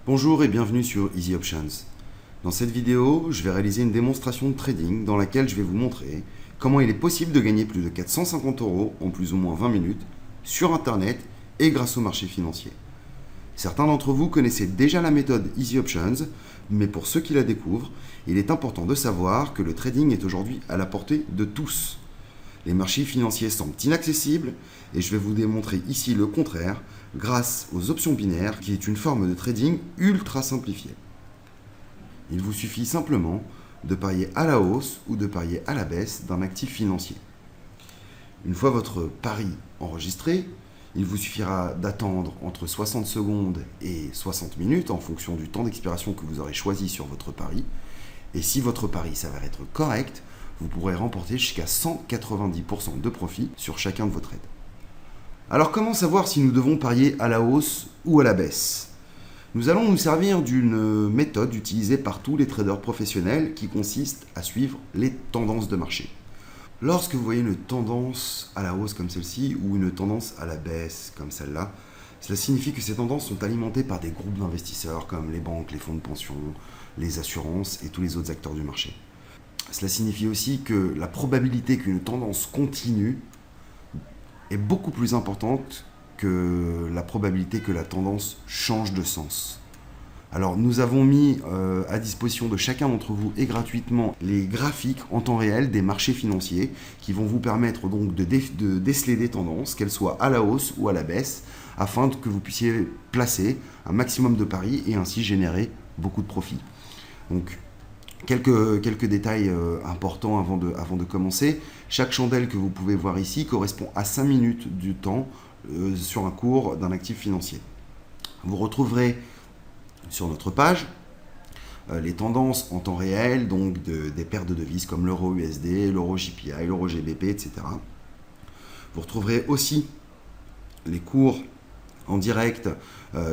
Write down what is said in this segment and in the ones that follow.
Bonjour et bienvenue sur Easy Options. Dans cette vidéo, je vais réaliser une démonstration de trading dans laquelle je vais vous montrer comment il est possible de gagner plus de 450 € en plus ou moins 20 minutes sur Internet et grâce au marché financier. Certains d'entre vous connaissaient déjà la méthode Easy Options, mais pour ceux qui la découvrent, il est important de savoir que le trading est aujourd'hui à la portée de tous. Les marchés financiers semblent inaccessibles et je vais vous démontrer ici le contraire grâce aux options binaires qui est une forme de trading ultra simplifiée. Il vous suffit simplement de parier à la hausse ou de parier à la baisse d'un actif financier. Une fois votre pari enregistré, il vous suffira d'attendre entre 60 secondes et 60 minutes en fonction du temps d'expiration que vous aurez choisi sur votre pari. Et si votre pari s'avère être correct, vous pourrez remporter jusqu'à 190% de profit sur chacun de vos trades. Alors comment savoir si nous devons parier à la hausse ou à la baisse ? Nous allons nous servir d'une méthode utilisée par tous les traders professionnels qui consiste à suivre les tendances de marché. Lorsque vous voyez une tendance à la hausse comme celle-ci ou une tendance à la baisse comme celle-là, cela signifie que ces tendances sont alimentées par des groupes d'investisseurs comme les banques, les fonds de pension, les assurances et tous les autres acteurs du marché. Cela signifie aussi que la probabilité qu'une tendance continue est beaucoup plus importante que la probabilité que la tendance change de sens. Alors nous avons mis à disposition de chacun d'entre vous et gratuitement les graphiques en temps réel des marchés financiers qui vont vous permettre donc de déceler des tendances, qu'elles soient à la hausse ou à la baisse, afin que vous puissiez placer un maximum de paris et ainsi générer beaucoup de profits. Donc quelques détails importants avant de commencer. Chaque chandelle que vous pouvez voir ici correspond à 5 minutes du temps sur un cours d'un actif financier. Vous retrouverez sur notre page les tendances en temps réel, donc des paires de devises comme l'euro USD, l'euro JPY, l'euro GBP, etc. Vous retrouverez aussi les cours en direct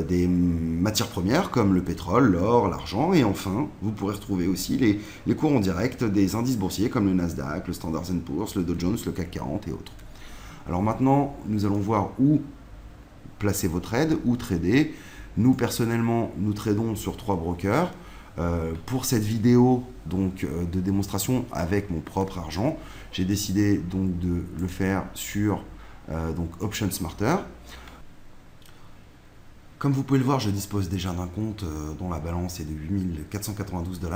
des matières premières comme le pétrole, l'or, l'argent. Et enfin, vous pourrez retrouver aussi les cours en direct des indices boursiers comme le Nasdaq, le Standard & Poor's, le Dow Jones, le CAC 40 et autres. Alors maintenant, nous allons voir où placer vos trades, où trader. Nous, personnellement, nous tradons sur 3 brokers. Pour cette vidéo donc, de démonstration avec mon propre argent, j'ai décidé donc de le faire sur Option Smarter. Comme vous pouvez le voir, je dispose déjà d'un compte dont la balance est de 8 492 $.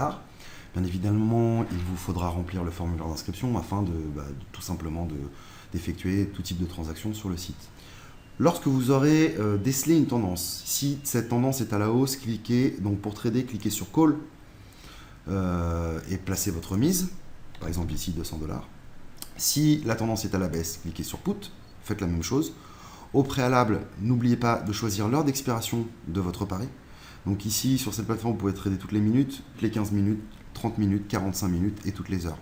Bien évidemment, il vous faudra remplir le formulaire d'inscription afin tout simplement d'effectuer tout type de transaction sur le site. Lorsque vous aurez décelé une tendance, si cette tendance est à la hausse, pour trader, cliquez sur Call et placez votre mise, par exemple ici 200 $. Si la tendance est à la baisse, cliquez sur Put, faites la même chose. Au préalable, n'oubliez pas de choisir l'heure d'expiration de votre pari. Donc ici, sur cette plateforme, vous pouvez trader toutes les minutes, toutes les 15 minutes, 30 minutes, 45 minutes et toutes les heures.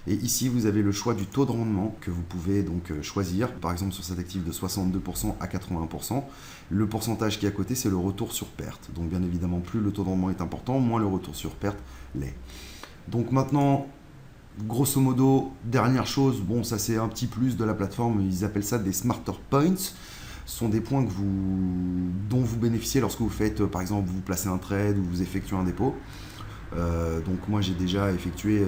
Et ici, vous avez le choix du taux de rendement que vous pouvez donc choisir. Par exemple, sur cet actif de 62% à 81%, le pourcentage qui est à côté, c'est le retour sur perte. Donc bien évidemment, plus le taux de rendement est important, moins le retour sur perte l'est. Donc maintenant, grosso modo, dernière chose, bon ça c'est un petit plus de la plateforme, ils appellent ça des Smarter Points. Ce sont des points dont vous bénéficiez lorsque vous faites, par exemple, vous placez un trade ou vous effectuez un dépôt. Donc moi j'ai déjà effectué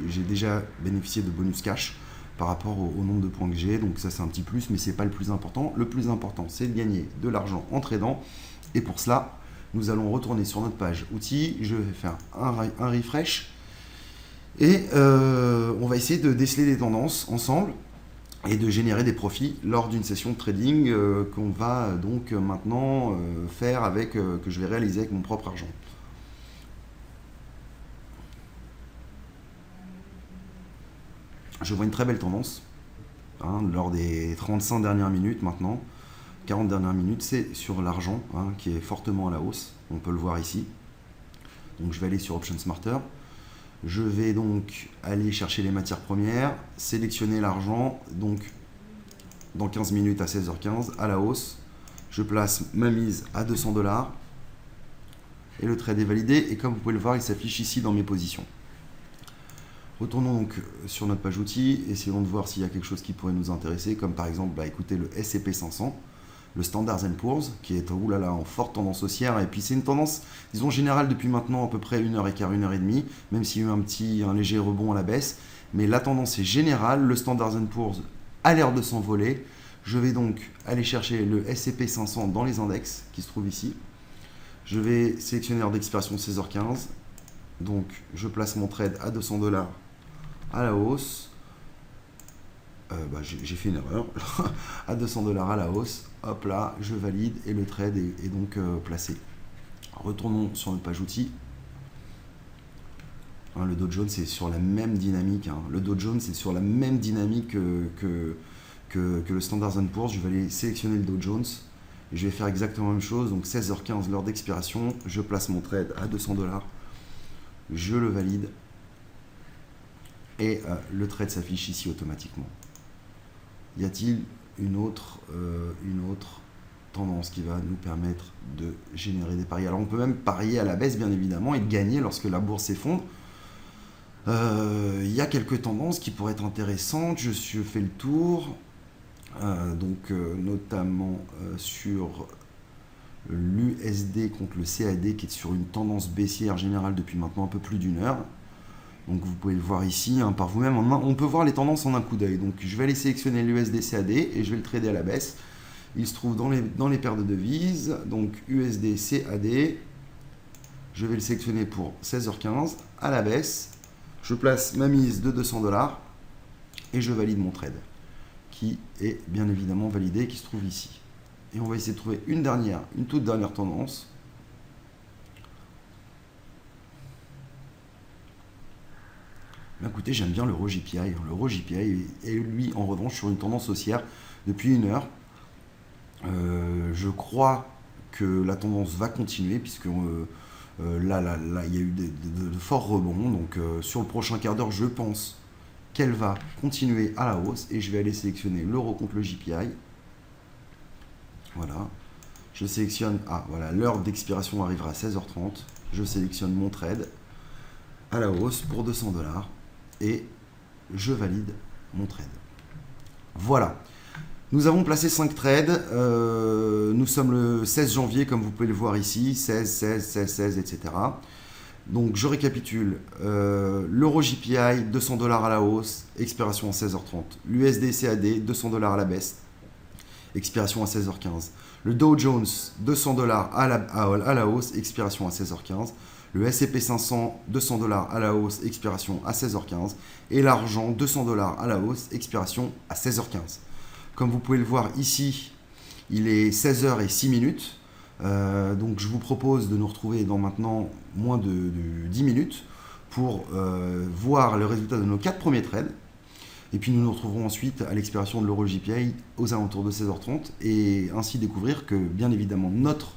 j'ai déjà bénéficié de bonus cash par rapport au nombre de points que j'ai, donc ça c'est un petit plus, mais c'est pas le plus important. Le plus important c'est de gagner de l'argent en tradant, et pour cela nous allons retourner sur notre page outils. Je vais faire un refresh et on va essayer de déceler des tendances ensemble et de générer des profits lors d'une session de trading qu'on va donc maintenant faire que je vais réaliser avec mon propre argent. Je vois une très belle tendance lors des 35 dernières minutes maintenant. 40 dernières minutes, c'est sur l'argent qui est fortement à la hausse. On peut le voir ici. Donc je vais aller sur Option Smarter. Je vais donc aller chercher les matières premières, sélectionner l'argent, donc dans 15 minutes à 16h15 à la hausse. Je place ma mise à 200 $ et le trade est validé. Et comme vous pouvez le voir, il s'affiche ici dans mes positions. Retournons donc sur notre page outils, essayons de voir s'il y a quelque chose qui pourrait nous intéresser, comme par exemple écoutez, le S&P 500. le Standard & Poor's, qui est oulala, en forte tendance haussière. Et puis c'est une tendance, disons, générale depuis maintenant à peu près 1h15, 1h30, même s'il y a eu un léger rebond à la baisse. Mais la tendance est générale, le Standard & Poor's a l'air de s'envoler. Je vais donc aller chercher le S&P 500 dans les index, qui se trouve ici. Je vais sélectionner l'heure d'expiration 16h15. Donc je place mon trade à $200 à la hausse. J'ai fait une erreur. À $200 à la hausse. Hop là, je valide et le trade est donc placé. Retournons sur notre page outils. Le Dow Jones est sur la même dynamique. Le Dow Jones est sur la même dynamique que le Standard & Poor's. Je vais aller sélectionner le Dow Jones. Et je vais faire exactement la même chose. Donc 16h15, l'heure d'expiration. Je place mon trade à $200. Je le valide. Et le trade s'affiche ici automatiquement. Y a-t-il une autre tendance qui va nous permettre de générer des paris? Alors on peut même parier à la baisse bien évidemment et gagner lorsque la bourse s'effondre. Il y a quelques tendances qui pourraient être intéressantes. Je fais le tour. Notamment sur l'USD contre le CAD qui est sur une tendance baissière générale depuis maintenant un peu plus d'une heure. Donc vous pouvez le voir ici par vous-même. On peut voir les tendances en un coup d'œil. Donc je vais aller sélectionner l'USD CAD et je vais le trader à la baisse. Il se trouve dans les paires de devises. Donc USD CAD. Je vais le sélectionner pour 16h15 à la baisse. Je place ma mise de $200 et je valide mon trade qui est bien évidemment validé, qui se trouve ici. Et on va essayer de trouver une toute dernière tendance. Mais écoutez, j'aime bien l'euro JPI. L'euro JPI est lui en revanche sur une tendance haussière depuis une heure. Je crois que la tendance va continuer puisque là, il y a eu de forts rebonds. Donc sur le prochain quart d'heure, je pense qu'elle va continuer à la hausse et je vais aller sélectionner l'euro contre le JPI. Voilà. Je sélectionne, voilà, l'heure d'expiration arrivera à 16h30. Je sélectionne mon trade à la hausse pour $200 et je valide mon trade. Voilà. Nous avons placé 5 trades. Nous sommes le 16 janvier, comme vous pouvez le voir ici. 16, 16, 16, 16, etc. Donc je récapitule. L'euro JPI, $200 à la hausse, expiration à 16h30. L'USD CAD, $200 à la baisse, expiration à 16h15. Le Dow Jones, $200 à la hausse, expiration à 16h15. Le S&P 500, $200 à la hausse, expiration à 16h15. Et l'argent, $200 à la hausse, expiration à 16h15. Comme vous pouvez le voir ici, il est 16h06. Donc je vous propose de nous retrouver dans maintenant moins de 10 minutes pour voir le résultat de nos 4 premiers trades. Et puis nous nous retrouverons ensuite à l'expiration de l'euro JPI aux alentours de 16h30 et ainsi découvrir que bien évidemment notre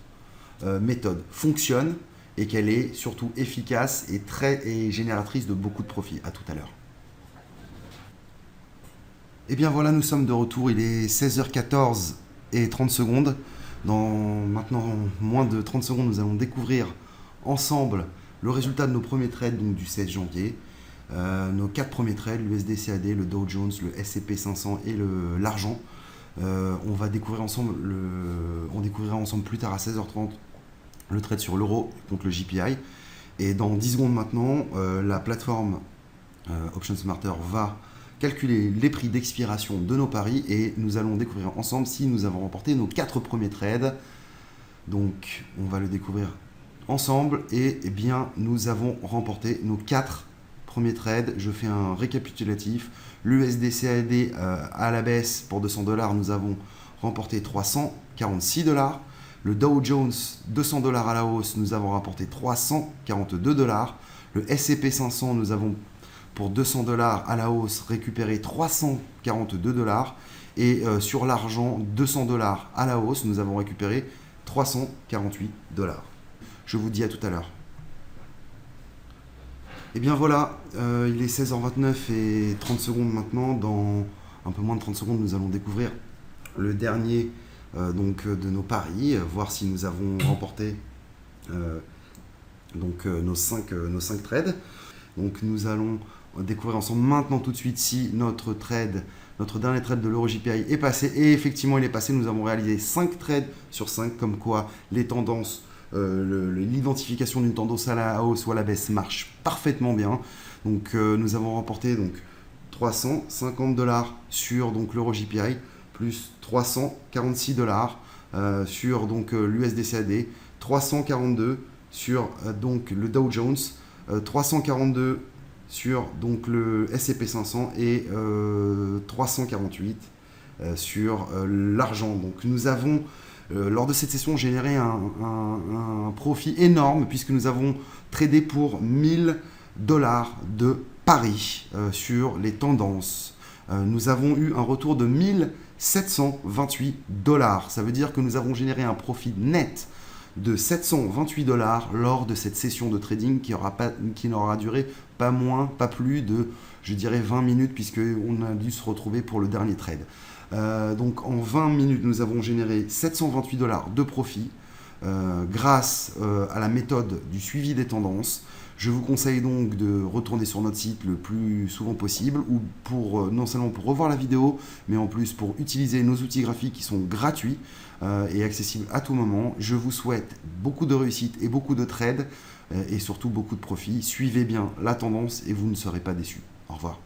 méthode fonctionne et qu'elle est surtout efficace et génératrice de beaucoup de profits. À tout à l'heure. Et bien voilà, nous sommes de retour, il est 16h14 et 30 secondes. Dans maintenant moins de 30 secondes, nous allons découvrir ensemble le résultat de nos premiers trades donc du 16 janvier. Nos 4 premiers trades, l'USD CAD, le Dow Jones, le S&P 500 et l'argent. On va découvrir ensemble, on découvrira ensemble plus tard à 16h30 le trade sur l'euro contre le JPI. Et dans 10 secondes maintenant, la plateforme Option Smarter va calculer les prix d'expiration de nos paris et nous allons découvrir ensemble si nous avons remporté nos 4 premiers trades. Donc on va le découvrir ensemble et bien nous avons remporté nos 4 premiers trades. Je fais un récapitulatif. L'USD CAD à la baisse pour $200, nous avons remporté $346. Le Dow Jones, $200 à la hausse, nous avons rapporté $342. Le S&P 500, nous avons pour $200 à la hausse récupéré $342. Et sur l'argent, $200 à la hausse, nous avons récupéré $348. Je vous dis à tout à l'heure. Et bien voilà, il est 16h29 et 30 secondes maintenant. Dans un peu moins de 30 secondes, nous allons découvrir le dernier de nos paris, voir si nous avons remporté nos 5 trades. Donc nous allons découvrir ensemble maintenant tout de suite si notre trade notre dernier trade de l'EuroJPY est passé. Et effectivement, il est passé. Nous avons réalisé 5 trades sur 5, comme quoi les tendances, l'identification d'une tendance à la hausse ou à la baisse marche parfaitement bien. Donc, nous avons remporté donc, 350 $ sur l'EuroJPY, plus 346 $ sur l'USDCAD, 342 sur le Dow Jones, 342 sur le S&P 500 et 348 sur l'argent. Donc nous avons lors de cette session généré un profit énorme puisque nous avons tradé pour 1000 $ de pari sur les tendances. Nous avons eu un retour de 1728 $. Ça veut dire que nous avons généré un profit net de 728 $ lors de cette session de trading qui n'aura duré pas plus de, je dirais, 20 minutes puisqu'on a dû se retrouver pour le dernier trade. Donc en 20 minutes, nous avons généré 728 $ de profit grâce à la méthode du suivi des tendances. Je vous conseille donc de retourner sur notre site le plus souvent possible ou non seulement pour revoir la vidéo, mais en plus pour utiliser nos outils graphiques qui sont gratuits et accessibles à tout moment. Je vous souhaite beaucoup de réussite et beaucoup de trades et surtout beaucoup de profit. Suivez bien la tendance et vous ne serez pas déçus. Au revoir.